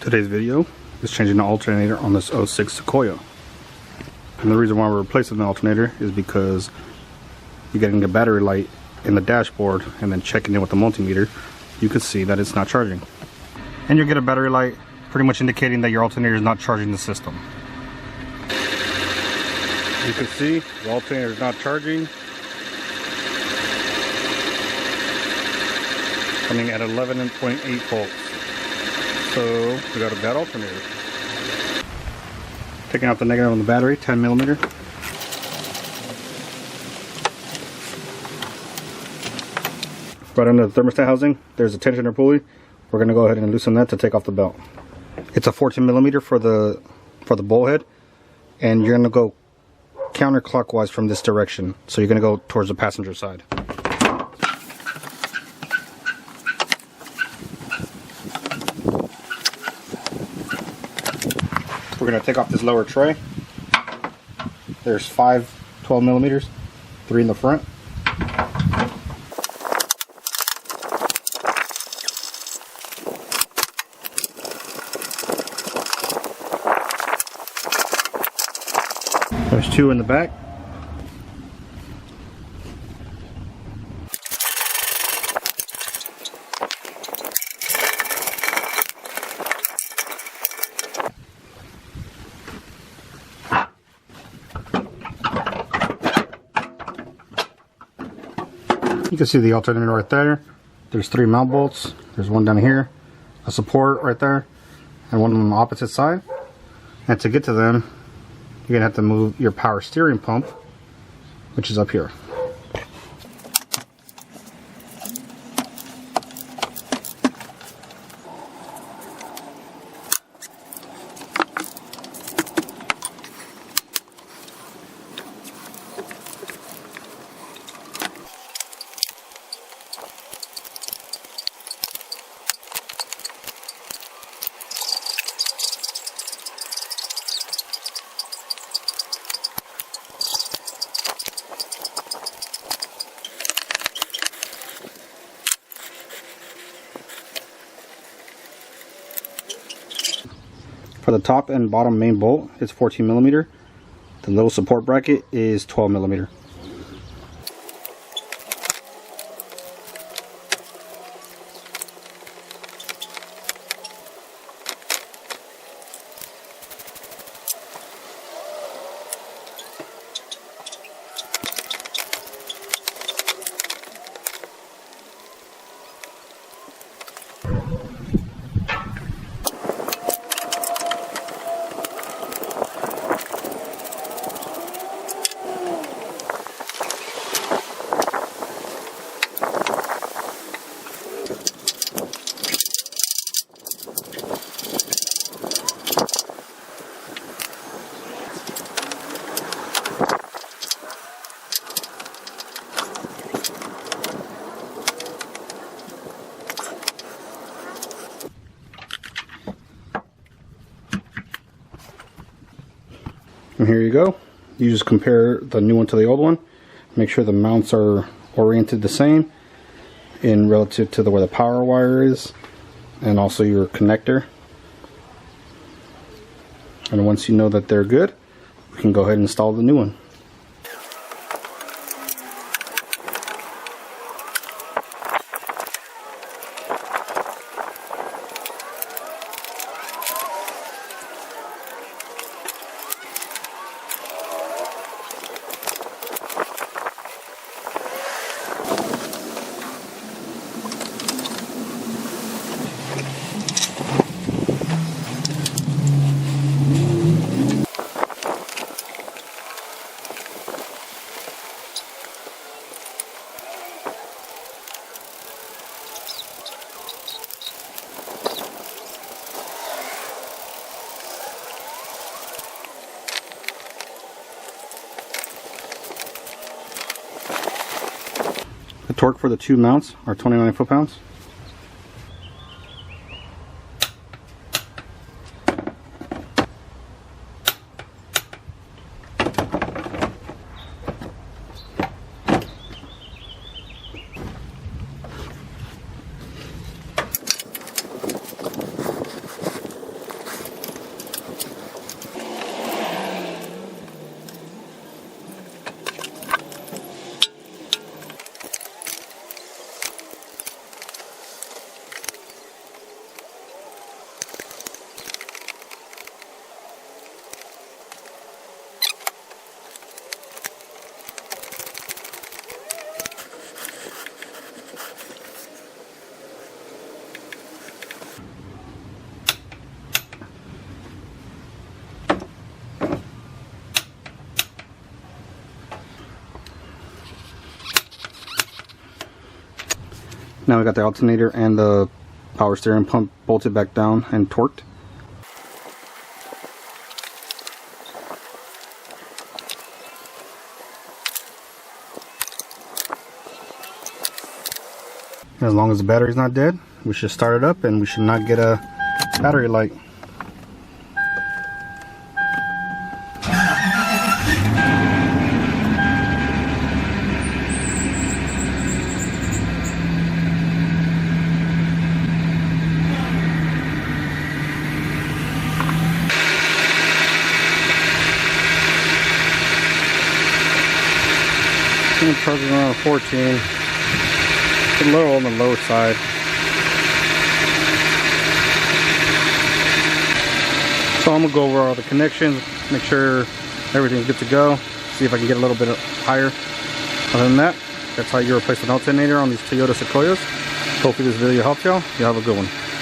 Today's video is changing the alternator on this 06 Sequoia. And the reason why we're replacing the alternator is because you're getting the battery light in the dashboard and then checking in with the multimeter, you can see that it's not charging. And you'll get a battery light pretty much indicating that your alternator is not charging the system. You can see the alternator is not charging. Coming at 11.8 volts. So we got a bad alternator. Taking out the negative on the battery, 10 millimeter. Right under the thermostat housing, there's a tensioner pulley. We're going to go ahead and loosen that to take off the belt. It's a 14 millimeter for the bowl head, and you're going to go counterclockwise from this direction. So you're going to go towards the passenger side. We're going to take off this lower tray. There's 5 12 millimeters, 3 in the front. There's 2 in the back. You can see the alternator right there. There's 3 mount bolts. There's one down here, a support right there, and one on the opposite side. And to get to them, you're gonna have to move your power steering pump, which is up here. For the top and bottom main bolt, it's 14 millimeter. The little support bracket is 12 millimeter. And here you go. You just compare the new one to the old one. Make sure the mounts are oriented the same in relative to where the power wire is, and also your connector. And once you know that they're good, we can go ahead and install the new one. The torque for the 2 mounts are 29 foot-pounds. Now we got the alternator and the power steering pump bolted back down and torqued. As long as the battery's not dead, we should start it up and we should not get a battery light. I'm charging around 14. A little on the lower side. So I'm gonna go over all the connections, make sure everything's good to go, see if I can get a little bit higher. Other than that, that's how you replace an alternator on these Toyota Sequoias. Hopefully this video helped y'all. You have a good one.